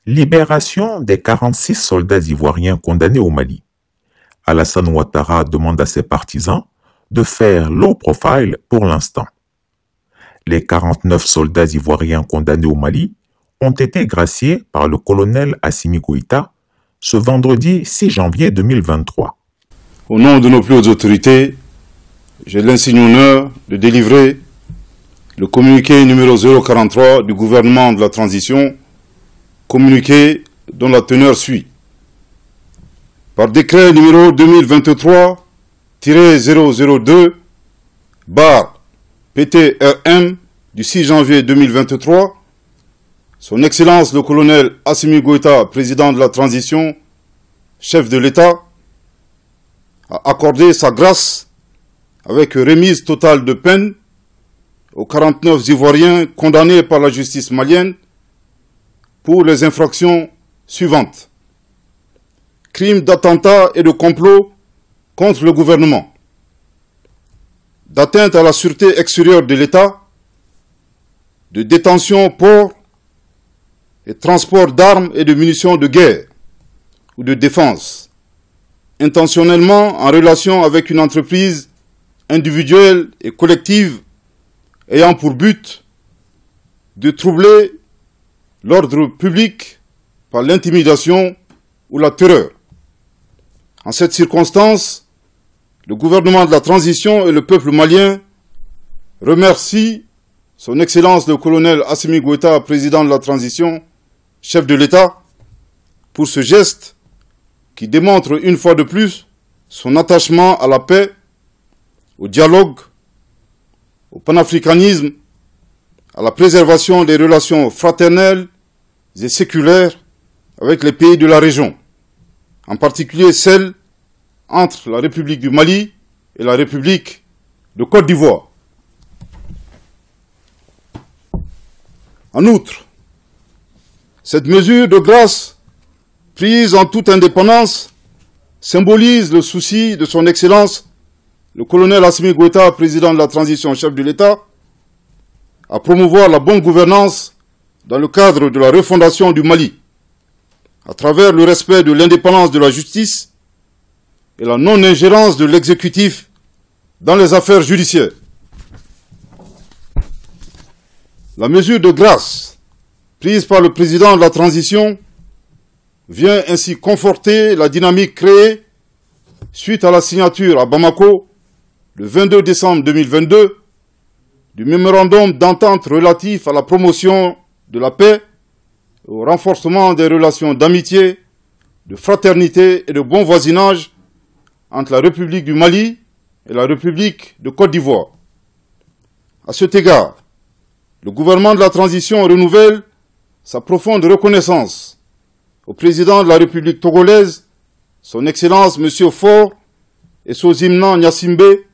Libération des 46 soldats ivoiriens condamnés au Mali. Alassane Ouattara demande à ses partisans de faire low profile pour l'instant. Les 49 soldats ivoiriens condamnés au Mali ont été graciés par le colonel Assimi Goïta ce vendredi 6 janvier 2023. Au nom de nos plus hautes autorités, j'ai l'insigne honneur de délivrer le communiqué numéro 043 du gouvernement de la transition, communiqué dont la teneur suit. Par décret numéro 2023-002-PTRM du 6 janvier 2023, Son Excellence le colonel Assimi Goïta, président de la transition, chef de l'État, a accordé sa grâce avec remise totale de peine aux 49 Ivoiriens condamnés par la justice malienne pour les infractions suivantes. Crimes d'attentat et de complot contre le gouvernement, d'atteinte à la sûreté extérieure de l'État, de détention, port et transport d'armes et de munitions de guerre ou de défense, intentionnellement en relation avec une entreprise individuelle et collective ayant pour but de troubler l'ordre public par l'intimidation ou la terreur. En cette circonstance, le gouvernement de la transition et le peuple malien remercient Son Excellence le colonel Assimi Goïta, président de la transition, chef de l'État, pour ce geste qui démontre une fois de plus son attachement à la paix, au dialogue, au panafricanisme, à la préservation des relations fraternelles et séculaires avec les pays de la région, en particulier celles entre la République du Mali et la République de Côte d'Ivoire. En outre, cette mesure de grâce, prise en toute indépendance, symbolise le souci de Son Excellence le colonel Assimi Goïta, président de la transition, chef de l'État, à promouvoir la bonne gouvernance dans le cadre de la refondation du Mali, à travers le respect de l'indépendance de la justice et la non-ingérence de l'exécutif dans les affaires judiciaires. La mesure de grâce prise par le président de la transition vient ainsi conforter la dynamique créée suite à la signature à Bamako le 22 décembre 2022 du mémorandum d'entente relatif à la promotion de la paix et au renforcement des relations d'amitié, de fraternité et de bon voisinage entre la République du Mali et la République de Côte d'Ivoire. À cet égard, le gouvernement de la transition renouvelle sa profonde reconnaissance au président de la République togolaise, Son Excellence M. Faure et Sozimnan Gnassingbé,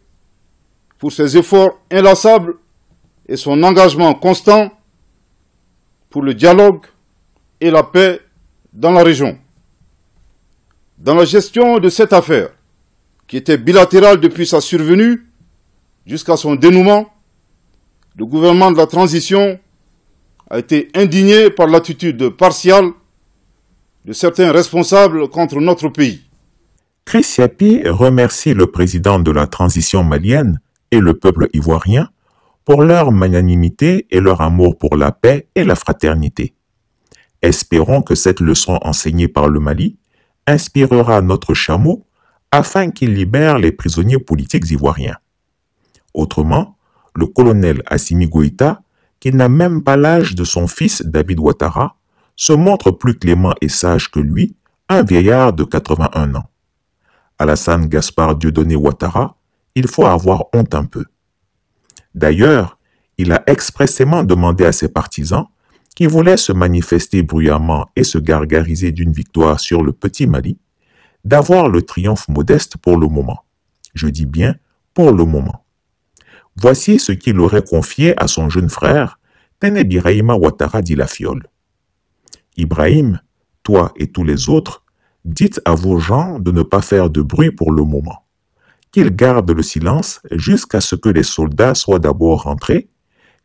pour ses efforts inlassables et son engagement constant pour le dialogue et la paix dans la région. Dans la gestion de cette affaire, qui était bilatérale depuis sa survenue jusqu'à son dénouement, le gouvernement de la transition a été indigné par l'attitude partiale de certains responsables contre notre pays. Chris Yapi remercie le président de la transition malienne et le peuple ivoirien pour leur magnanimité et leur amour pour la paix et la fraternité. Espérons que cette leçon enseignée par le Mali inspirera notre chameau afin qu'il libère les prisonniers politiques ivoiriens. Autrement, le colonel Assimi Goïta, qui n'a même pas l'âge de son fils David Ouattara, se montre plus clément et sage que lui, un vieillard de 81 ans. Alassane Gaspard Dieudonné Ouattara, il faut avoir honte un peu. D'ailleurs, il a expressément demandé à ses partisans, qui voulaient se manifester bruyamment et se gargariser d'une victoire sur le petit Mali, d'avoir le triomphe modeste pour le moment. Je dis bien pour le moment. Voici ce qu'il aurait confié à son jeune frère, Téné Birahima Ouattara dit la Fiole. Ibrahim, toi et tous les autres, dites à vos gens de ne pas faire de bruit pour le moment, qu'ils gardent le silence jusqu'à ce que les soldats soient d'abord rentrés,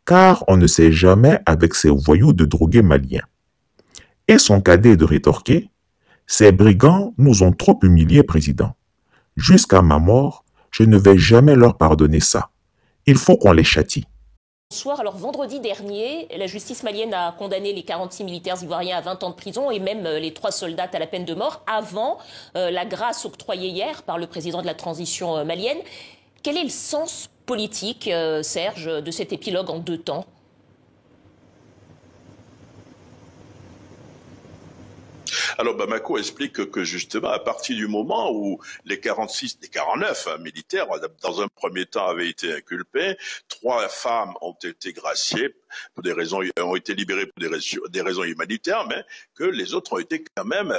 car on ne sait jamais avec ces voyous de drogués maliens. Et son cadet de rétorquer, ces brigands nous ont trop humiliés, président. Jusqu'à ma mort, je ne vais jamais leur pardonner ça. Il faut qu'on les châtie. Soir, alors vendredi dernier, la justice malienne a condamné les 46 militaires ivoiriens à 20 ans de prison et même les 3 soldats à la peine de mort avant la grâce octroyée hier par le président de la transition malienne. Quel est le sens politique, Serge, de cet épilogue en 2 temps ? Alors Bamako explique que justement, à partir du moment où les 49 militaires, dans un premier temps, avaient été inculpés, 3 femmes ont été graciées pour des raisons, ont été libérées pour des raisons humanitaires, mais que les autres ont été quand même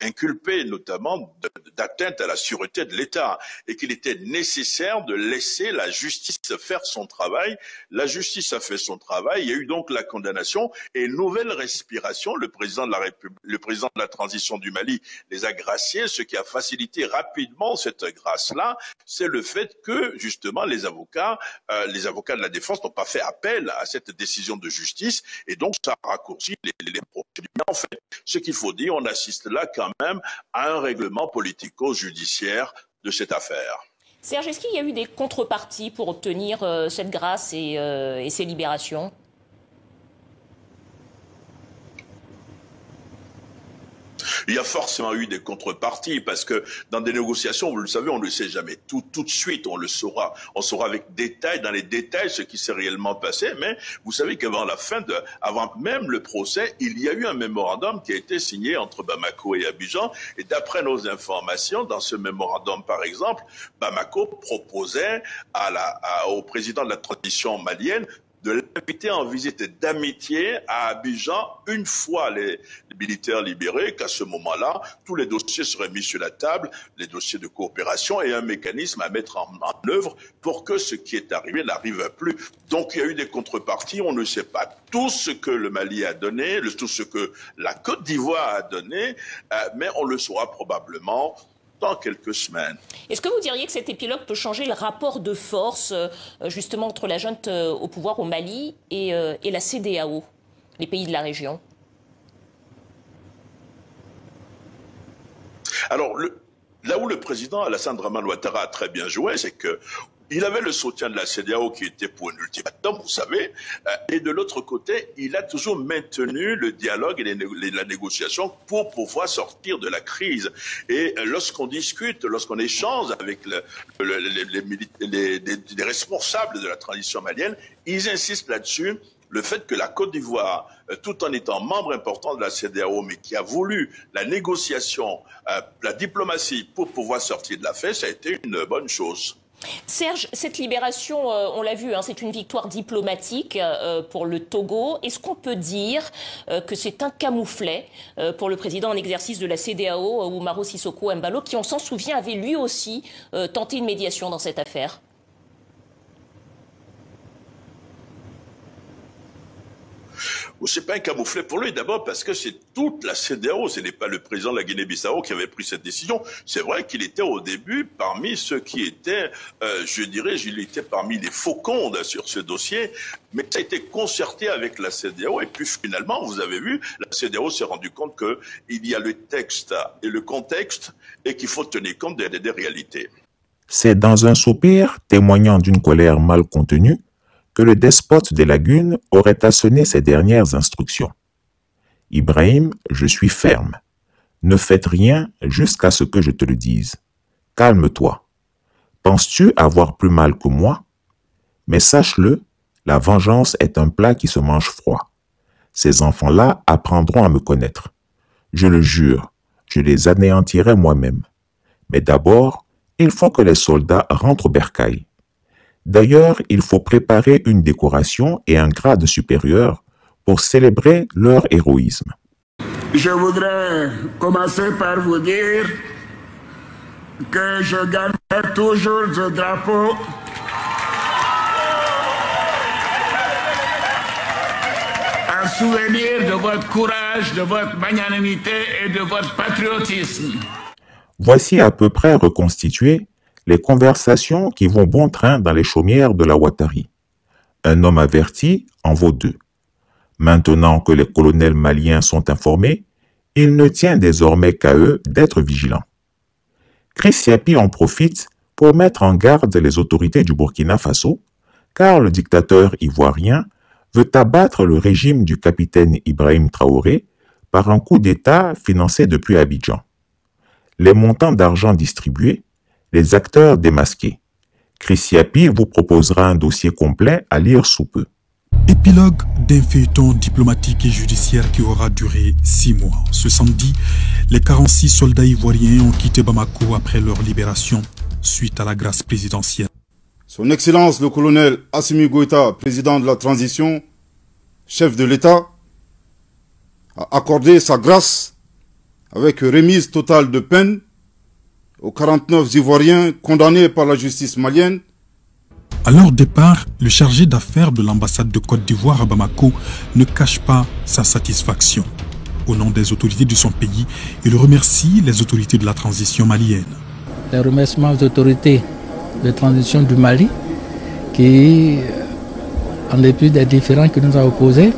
inculpés, notamment d'atteinte à la sûreté de l'État, et qu'il était nécessaire de laisser la justice faire son travail. La justice a fait son travail, il y a eu donc la condamnation et nouvelle respiration. Le président de la République, le président de la transition du Mali les a graciés, ce qui a facilité rapidement cette grâce-là, c'est le fait que justement les avocats de la défense n'ont pas fait appel à cette décision de justice et donc ça raccourcit les procédures. En fait, ce qu'il faut dire, on assiste là quand même à un règlement politico-judiciaire de cette affaire. Serge, est-ce qu'il y a eu des contreparties pour obtenir cette grâce et ces libérations ? Il y a forcément eu des contreparties parce que dans des négociations, vous le savez, on ne le sait jamais tout de suite, on le saura. On saura avec détail, dans les détails, ce qui s'est réellement passé. Mais vous savez qu'avant avant même le procès, il y a eu un mémorandum qui a été signé entre Bamako et Abidjan. Et d'après nos informations, dans ce mémorandum, par exemple, Bamako proposait au président de la transition malienne de l'inviter en visite d'amitié à Abidjan une fois les militaires libérés, qu'à ce moment-là, tous les dossiers seraient mis sur la table, les dossiers de coopération et un mécanisme à mettre en œuvre pour que ce qui est arrivé n'arrive plus. Donc il y a eu des contreparties, on ne sait pas tout ce que le Mali a donné, tout ce que la Côte d'Ivoire a donné, mais on le saura probablement dans quelques semaines. Est-ce que vous diriez que cet épilogue peut changer le rapport de force justement entre la junte au pouvoir au Mali et la CEDEAO, les pays de la région ? Alors, là où le président Alassane Dramane Ouattara a très bien joué, c'est que il avait le soutien de la CEDEAO qui était pour un ultimatum, vous savez, et de l'autre côté, il a toujours maintenu le dialogue et la négociation pour pouvoir sortir de la crise. Et lorsqu'on discute, lorsqu'on échange avec les responsables de la transition malienne, ils insistent là-dessus. Le fait que la Côte d'Ivoire, tout en étant membre important de la CEDEAO, mais qui a voulu la négociation, la diplomatie pour pouvoir sortir de l'affaire, ça a été une bonne chose. Serge, cette libération, on l'a vu, c'est une victoire diplomatique pour le Togo. Est-ce qu'on peut dire que c'est un camouflet pour le président en exercice de la CEDEAO, Umaro Sissoko Embalo, qui, on s'en souvient, avait lui aussi tenté une médiation dans cette affaire ? C'est pas un camouflet pour lui, d'abord parce que c'est toute la CEDEAO, ce n'est pas le président de la Guinée-Bissau qui avait pris cette décision. C'est vrai qu'il était au début parmi ceux qui étaient, il était parmi les faucons sur ce dossier, mais ça a été concerté avec la CEDEAO et puis finalement, vous avez vu, la CEDEAO s'est rendu compte qu'il y a le texte et le contexte et qu'il faut tenir compte des réalités. C'est dans un soupir témoignant d'une colère mal contenue que le despote des lagunes aurait assoné ses dernières instructions. Ibrahim, je suis ferme. Ne faites rien jusqu'à ce que je te le dise. Calme-toi. Penses-tu avoir plus mal que moi? Mais sache-le, la vengeance est un plat qui se mange froid. Ces enfants-là apprendront à me connaître. Je le jure, je les anéantirai moi-même. Mais d'abord, il faut que les soldats rentrent au bercail. D'ailleurs, il faut préparer une décoration et un grade supérieur pour célébrer leur héroïsme. Je voudrais commencer par vous dire que je garderai toujours le drapeau en souvenir de votre courage, de votre magnanimité et de votre patriotisme. Voici à peu près reconstituées les conversations qui vont bon train dans les chaumières de la Ouattari. Un homme averti en vaut deux. Maintenant que les colonels maliens sont informés, il ne tient désormais qu'à eux d'être vigilants. Chris Yapi en profite pour mettre en garde les autorités du Burkina Faso, car le dictateur ivoirien veut abattre le régime du capitaine Ibrahim Traoré par un coup d'État financé depuis Abidjan. Les montants d'argent distribués, les acteurs démasqués. Chris Yapi vous proposera un dossier complet à lire sous peu. Épilogue d'un feuilleton diplomatique et judiciaire qui aura duré 6 mois. Ce samedi, les 46 soldats ivoiriens ont quitté Bamako après leur libération suite à la grâce présidentielle. Son Excellence le colonel Assimi Goïta, président de la transition, chef de l'État, a accordé sa grâce avec remise totale de peine aux 49 Ivoiriens condamnés par la justice malienne. À leur départ, le chargé d'affaires de l'ambassade de Côte d'Ivoire à Bamako ne cache pas sa satisfaction. Au nom des autorités de son pays, il remercie les autorités de la transition malienne. Les remerciements aux autorités de transition du Mali qui, en dépit des différends que nous avons opposés,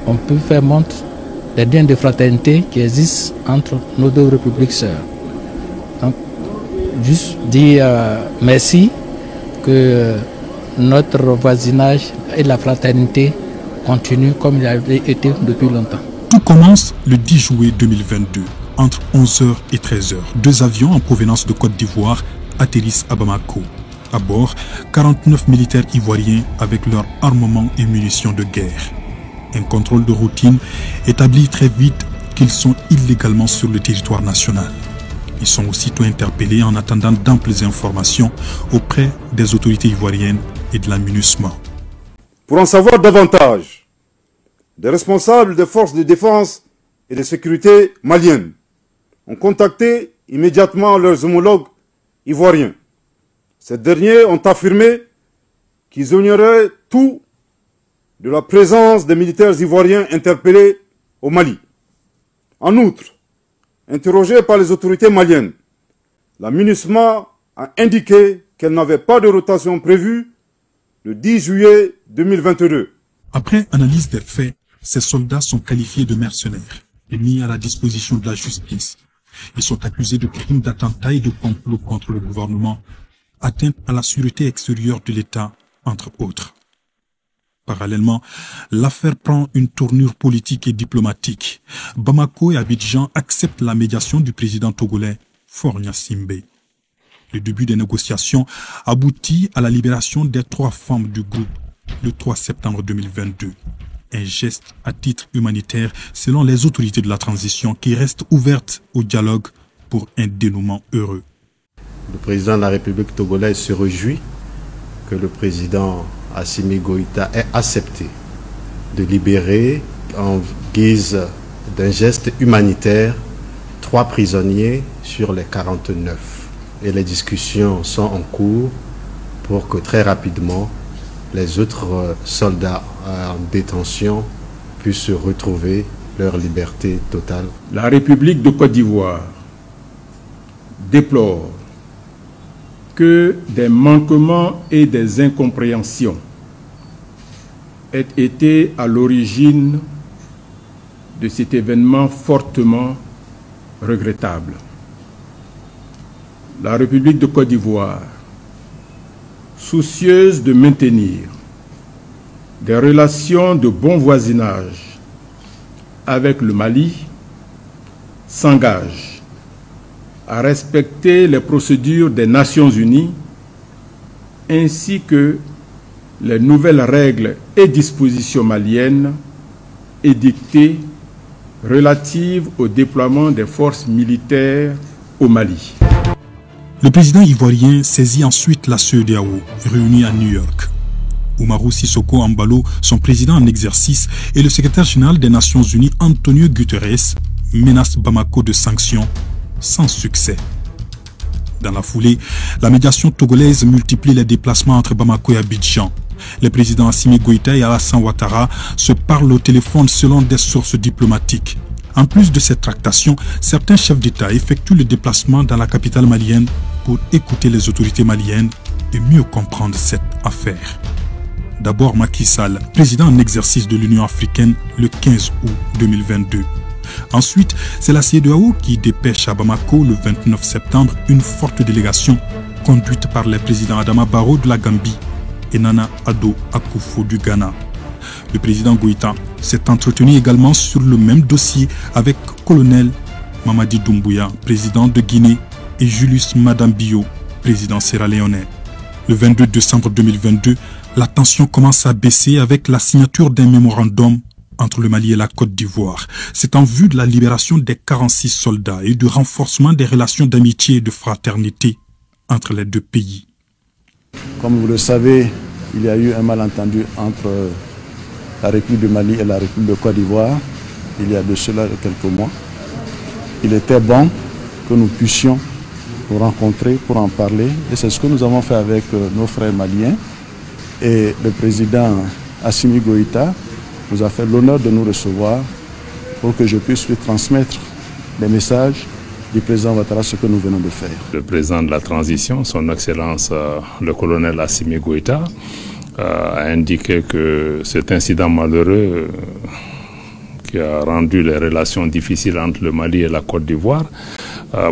ont pu faire montre des liens de fraternité qui existent entre nos deux républiques sœurs. Donc, juste dire merci, que notre voisinage et la fraternité continuent comme il avait été depuis longtemps. Tout commence le 10 juillet 2022. Entre 11h et 13h, 2 avions en provenance de Côte d'Ivoire atterrissent à Bamako. À bord, 49 militaires ivoiriens avec leur armement et munitions de guerre. Un contrôle de routine établit très vite qu'ils sont illégalement sur le territoire national. Ils sont aussitôt interpellés en attendant d'amples informations auprès des autorités ivoiriennes et de la MINUSMA. Pour en savoir davantage, des responsables des forces de défense et de sécurité maliennes ont contacté immédiatement leurs homologues ivoiriens. Ces derniers ont affirmé qu'ils ignoraient tout de la présence des militaires ivoiriens interpellés au Mali. En outre, interrogée par les autorités maliennes, la MINUSMA a indiqué qu'elle n'avait pas de rotation prévue le 10 juillet 2022. Après analyse des faits, ces soldats sont qualifiés de mercenaires et mis à la disposition de la justice. Ils sont accusés de crimes d'attentat et de complot contre le gouvernement, atteinte à la sûreté extérieure de l'État, entre autres. Parallèlement, l'affaire prend une tournure politique et diplomatique. Bamako et Abidjan acceptent la médiation du président togolais Faure Gnassingbé. Le début des négociations aboutit à la libération des 3 femmes du groupe le 3 septembre 2022. Un geste à titre humanitaire selon les autorités de la transition qui restent ouvertes au dialogue pour un dénouement heureux. Le président de la République togolaise se réjouit que le président Assimi Goïta ait accepté de libérer en guise d'un geste humanitaire 3 prisonniers sur les 49. Et les discussions sont en cours pour que très rapidement les autres soldats en détention puissent retrouver leur liberté totale. La République de Côte d'Ivoire déplore que des manquements et des incompréhensions aient été à l'origine de cet événement fortement regrettable. La République de Côte d'Ivoire, soucieuse de maintenir des relations de bon voisinage avec le Mali, s'engage à respecter les procédures des Nations Unies ainsi que les nouvelles règles et dispositions maliennes édictées relatives au déploiement des forces militaires au Mali. Le président ivoirien saisit ensuite la CEDEAO, réunie à New York. Umaru Sissoko Embalo, son président en exercice, et le secrétaire général des Nations Unies, Antonio Guterres, menacent Bamako de sanctions sans succès. Dans la foulée, la médiation togolaise multiplie les déplacements entre Bamako et Abidjan. Les présidents Assimi Goïta et Alassane Ouattara se parlent au téléphone selon des sources diplomatiques. En plus de ces tractations, certains chefs d'État effectuent le déplacement dans la capitale malienne pour écouter les autorités maliennes et mieux comprendre cette affaire. D'abord Macky Sall, président en exercice de l'Union africaine le 15 août 2022. Ensuite, c'est la CEDEAO qui dépêche à Bamako le 29 septembre une forte délégation conduite par les présidents Adama Barrow de la Gambie et Nana Addo Akufo du Ghana. Le président Goïta s'est entretenu également sur le même dossier avec colonel Mamadi Doumbouya, président de Guinée, et Julius Madambio, président sierra-léonais. Le 22 décembre 2022, la tension commence à baisser avec la signature d'un mémorandum entre le Mali et la Côte d'Ivoire. C'est en vue de la libération des 46 soldats et du renforcement des relations d'amitié et de fraternité entre les deux pays. Comme vous le savez, il y a eu un malentendu entre la République du Mali et la République de Côte d'Ivoire il y a de cela quelques mois. Il était bon que nous puissions nous rencontrer pour en parler et c'est ce que nous avons fait avec nos frères maliens. Et le président Assimi Goïta nous a fait l'honneur de nous recevoir pour que je puisse lui transmettre les messages du président Ouattara, ce que nous venons de faire. Le président de la transition, son Excellence le colonel Assimi Goïta, a indiqué que cet incident malheureux qui a rendu les relations difficiles entre le Mali et la Côte d'Ivoire,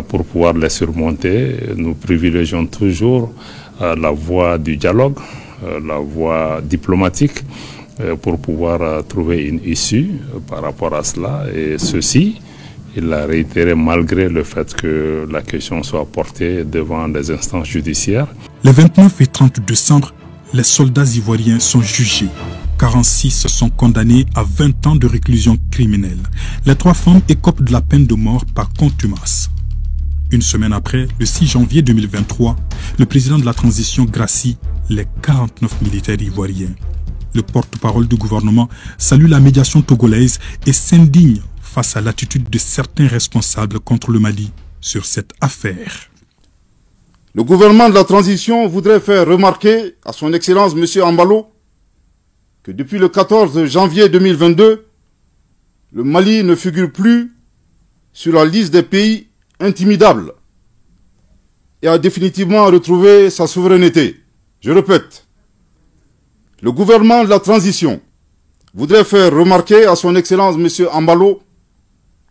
pour pouvoir les surmonter, nous privilégions toujours la voie du dialogue, la voie diplomatique, pour pouvoir trouver une issue par rapport à cela. Et ceci, il l'a réitéré malgré le fait que la question soit portée devant les instances judiciaires. Les 29 et 30 décembre, les soldats ivoiriens sont jugés. 46 sont condamnés à 20 ans de réclusion criminelle. Les 3 femmes écopent de la peine de mort par contumace. Une semaine après, le 6 janvier 2023, le président de la transition gracie les 49 militaires ivoiriens. Le porte-parole du gouvernement salue la médiation togolaise et s'indigne face à l'attitude de certains responsables contre le Mali sur cette affaire. Le gouvernement de la transition voudrait faire remarquer à son Excellence M. Ambalo que depuis le 14 janvier 2022, le Mali ne figure plus sur la liste des pays intimidables et a définitivement retrouvé sa souveraineté. Je répète, le gouvernement de la transition voudrait faire remarquer à son Excellence M. Ambalo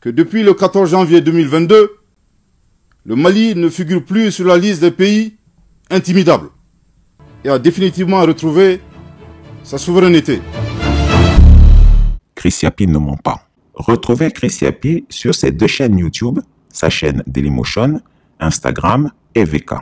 que depuis le 14 janvier 2022, le Mali ne figure plus sur la liste des pays intimidables et a définitivement retrouvé sa souveraineté. Chris Yapi ne ment pas. Retrouvez Chris Yapi sur ses 2 chaînes YouTube, sa chaîne Dailymotion, Instagram et VK.